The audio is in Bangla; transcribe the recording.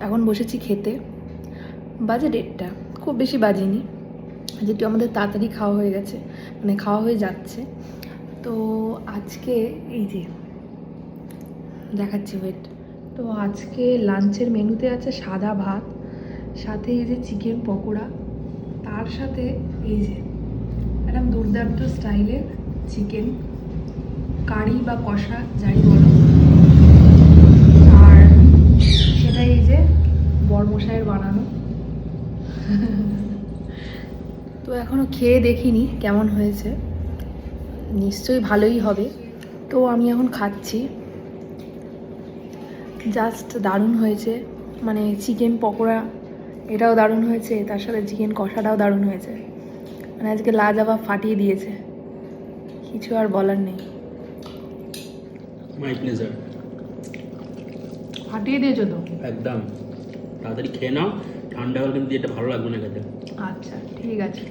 এখন বসেছি খেতে। বাজে 1:30, খুব বেশি বাজেনি, যেহেতু আমাদের তাড়াতাড়ি খাওয়া হয়ে গেছে, মানে খাওয়া হয়ে যাচ্ছে। তো আজকে এই যে দেখাচ্ছি, ওয়েট। তো আজকে লাঞ্চের মেনুতে আছে সাদা ভাত, সাথে এই যে চিকেন পকোড়া, তার সাথে এই যে একদম দুর্দান্ত স্টাইলের চিকেন কারি বা কষা যাই বলো, আর সেটাই এই যে বরমশাইয়ের বানানো। তো এখনও খেয়ে দেখিনি কেমন হয়েছে, নিশ্চয়ই ভালোই হবে। তো আমি এখন খাচ্ছি, জাস্ট দারুণ হয়েছে। মানে চিকেন পকোড়া এটাও দারুণ হয়েছে, তার সাথে চিকেন কষাটাও দারুণ হয়েছে। মানে আজকে লাজবাব ফাটিয়ে দিয়েছে, কিছু আর বলার নেই। My pleasure. ফাটিয়ে দিয়েছো তো একদম তাড়াতাড়ি খেয়ে নাও, ঠান্ডা হলে কিন্তু এটা ভালো লাগবে না খেতে। আচ্ছা ঠিক আছে।